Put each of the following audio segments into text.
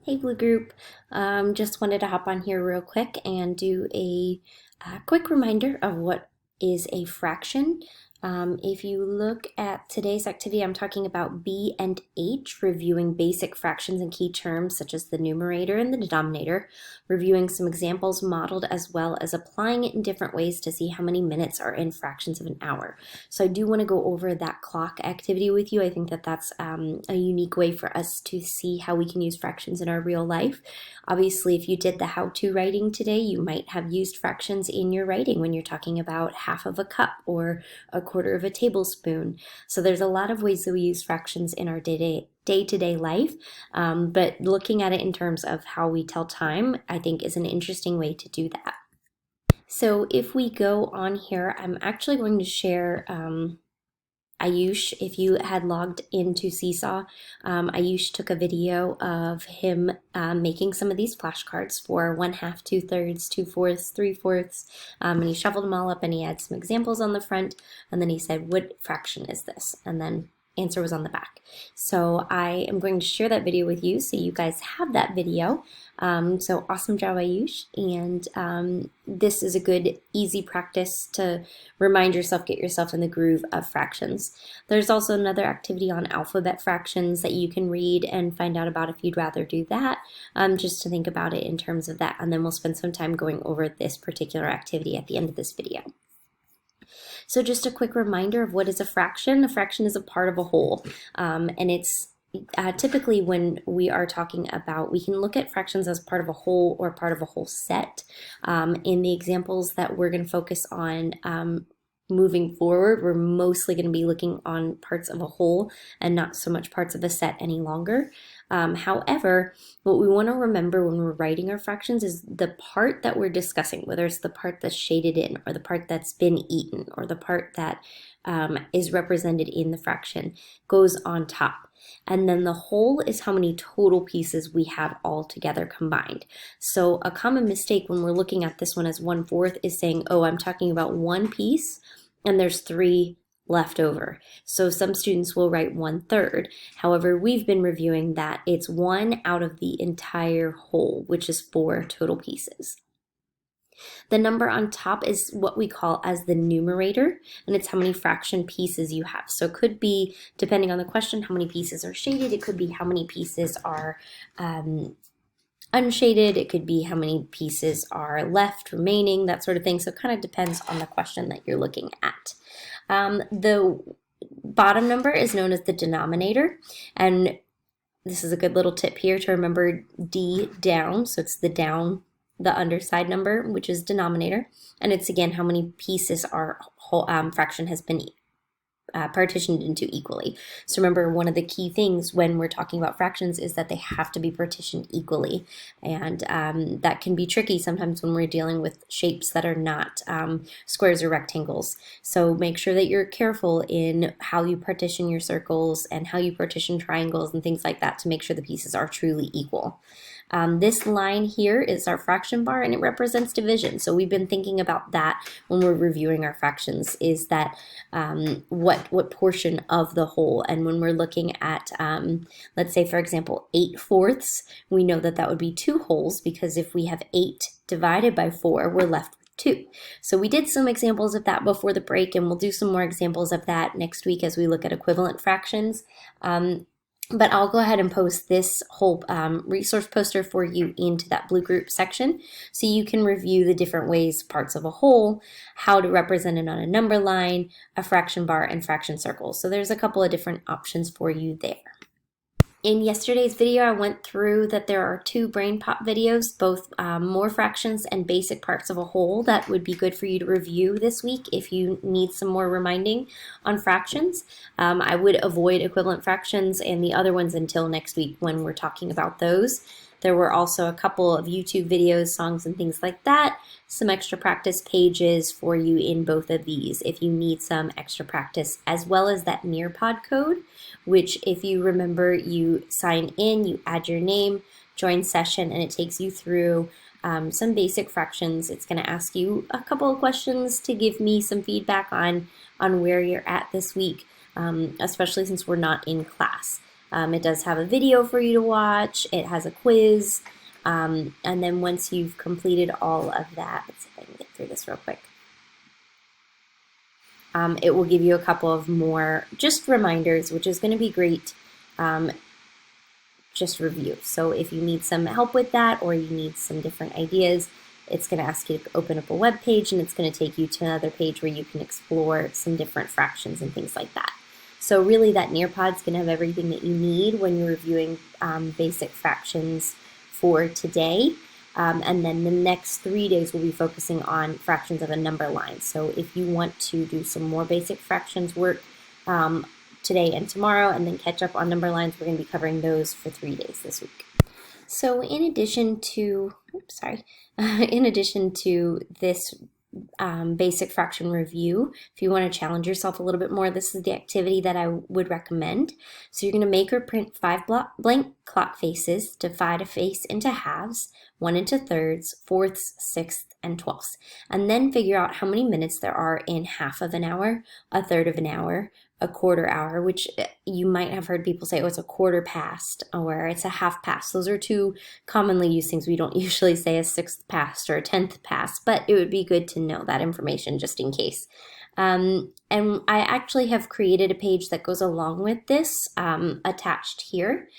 Hey Blue Group, just wanted to hop on here real quick and do a quick reminder of what is a fraction. If you look at today's activity, I'm talking about B and H, reviewing basic fractions and key terms such as the numerator and the denominator, reviewing some examples modeled as well as applying it in different ways to see how many minutes are in fractions of an hour. So I do want to go over that clock activity with you. I think that that's a unique way for us to see how we can use fractions in our real life. Obviously, if you did the how-to writing today, you might have used fractions in your writing when you're talking about half of a cup or a quarter of a tablespoon. So there's a lot of ways that we use fractions in our day-to-day life, but looking at it in terms of how we tell time, I think is an interesting way to do that. So if we go on here, I'm actually going to share Ayush, if you had logged into Seesaw, Ayush took a video of him making some of these flashcards for 1/2, 2/3, 2/4, 3/4, and he shuffled them all up and he had some examples on the front, and then he said, what fraction is this? And then answer was on the back. So I am going to share that video with you so you guys have that video. So awesome job, Ayush. And this is a good, easy practice to remind yourself, get yourself in the groove of fractions. There's also another activity on alphabet fractions that you can read and find out about if you'd rather do that, just to think about it in terms of that. And then we'll spend some time going over this particular activity at the end of this video. So just a quick reminder of what is a fraction. A fraction is a part of a whole, and it's typically when we are talking about, we can look at fractions as part of a whole or part of a whole set. In the examples that we're going to focus on moving forward, we're mostly going to be looking on parts of a whole and not so much parts of a set any longer. However, what we want to remember when we're writing our fractions is the part that we're discussing, whether it's the part that's shaded in or the part that's been eaten or the part that is represented in the fraction, goes on top. And then the whole is how many total pieces we have all together combined. So a common mistake when we're looking at this one as 1/4 is saying, oh, I'm talking about one piece and there's 3 left over. So some students will write 1/3. However, we've been reviewing that it's 1 out of the entire whole, which is 4 total pieces. The number on top is what we call as the numerator, and it's how many fraction pieces you have. So it could be, depending on the question, how many pieces are shaded. It could be how many pieces are unshaded. It could be how many pieces are left remaining, that sort of thing. So it kind of depends on the question that you're looking at. The bottom number is known as the denominator, and this is a good little tip here to remember D down. So it's the underside number, which is denominator, and it's again how many pieces our whole fraction has been partitioned into equally. So remember, one of the key things when we're talking about fractions is that they have to be partitioned equally, and that can be tricky sometimes when we're dealing with shapes that are not squares or rectangles. So make sure that you're careful in how you partition your circles and how you partition triangles and things like that to make sure the pieces are truly equal. This line here is our fraction bar, and it represents division. So we've been thinking about that when we're reviewing our fractions, is that what portion of the whole. And when we're looking at, let's say, for example, 8/4, we know that that would be 2 wholes, because if we have 8 divided by 4, we're left with 2. So we did some examples of that before the break, and we'll do some more examples of that next week as we look at equivalent fractions. But I'll go ahead and post this whole resource poster for you into that Blue Group section so you can review the different ways, parts of a whole, how to represent it on a number line, a fraction bar, and fraction circles. So there's a couple of different options for you there. In yesterday's video, I went through that there are 2 Brain Pop videos, both more fractions and basic parts of a whole, that would be good for you to review this week if you need some more reminding on fractions. I would avoid equivalent fractions and the other ones until next week when we're talking about those. There were also a couple of YouTube videos, songs, and things like that. Some extra practice pages for you in both of these if you need some extra practice, as well as that Nearpod code, which if you remember, you sign in, you add your name, join session, and it takes you through some basic fractions. It's going to ask you a couple of questions to give me some feedback on where you're at this week, especially since we're not in class. It does have a video for you to watch. It has a quiz. And then once you've completed all of that, let's see if I can get through this real quick. It will give you a couple of more just reminders, which is going to be great. Just review. So if you need some help with that or you need some different ideas, it's going to ask you to open up a web page, and it's going to take you to another page where you can explore some different fractions and things like that. So really that Nearpod's going to have everything that you need when you're reviewing basic fractions for today. And then the next 3 days we'll be focusing on fractions of a number line. So if you want to do some more basic fractions work today and tomorrow and then catch up on number lines, we're going to be covering those for 3 days this week. So in addition to, in addition to this basic fraction review, if you want to challenge yourself a little bit more, this is the activity that I would recommend. So you're going to make or print 5 blank clock faces, divide a face into halves, 1 into thirds, fourths, sixths, and twelfths, and then figure out how many minutes there are in half of an hour, a third of an hour, a quarter hour, which you might have heard people say, oh, it's a quarter past or it's a half past. Those are two commonly used things. We don't usually say a sixth past or a 10th past, but it would be good to know that information just in case. And I actually have created a page that goes along with this attached here.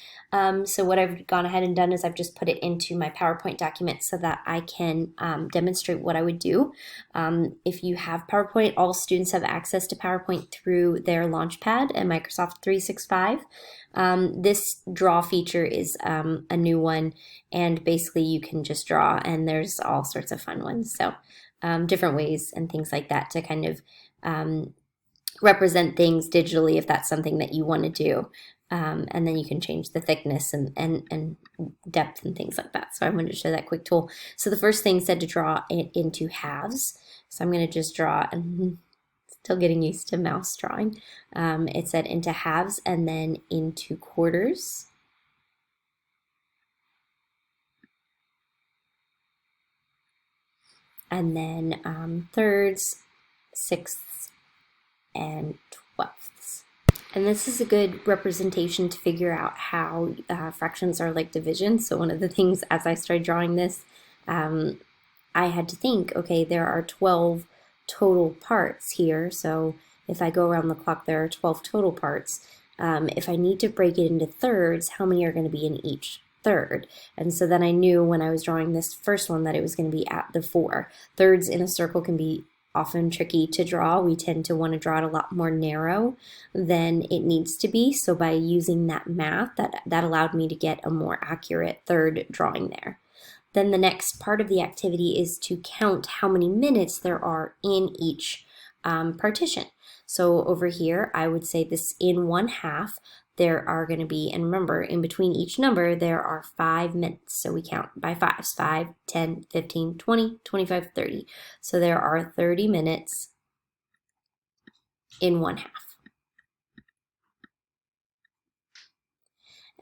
So what I've gone ahead and done is I've just put it into my PowerPoint document so that I can demonstrate what I would do. If you have PowerPoint, all students have access to PowerPoint through their Launchpad and Microsoft 365. This draw feature is a new one, and basically you can just draw, and there's all sorts of fun ones. So different ways and things like that to kind of represent things digitally if that's something that you want to do. And then you can change the thickness and depth and things like that. So I wanted to show that quick tool. So the first thing said to draw it into halves. So I'm going to just draw, and still getting used to mouse drawing. It said into halves and then into quarters. And then thirds, sixths, and twelfths. And this is a good representation to figure out how fractions are like division. So one of the things as I started drawing this, I had to think, okay, there are 12 total parts here. So if I go around the clock, there are 12 total parts. If I need to break it into thirds, how many are going to be in each third? And so then I knew when I was drawing this first one that it was going to be at the 4. Thirds in a circle can be often tricky to draw. We tend to want to draw it a lot more narrow than it needs to be. So by using that math, that allowed me to get a more accurate third drawing there. Then the next part of the activity is to count how many minutes there are in each partition. So over here, I would say this in 1/2, there are going to be, and remember, in between each number, there are 5 minutes. So we count by fives, 5, 10, 15, 20, 25, 30. So there are 30 minutes in 1/2.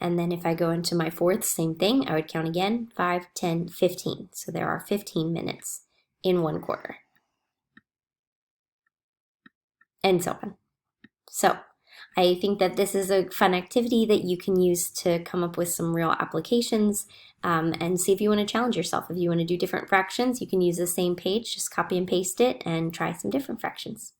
And then if I go into my fourth, same thing, I would count again, 5, 10, 15. So there are 15 minutes in 1/4. And so on. So I think that this is a fun activity that you can use to come up with some real applications and see if you want to challenge yourself. If you want to do different fractions, you can use the same page, just copy and paste it and try some different fractions.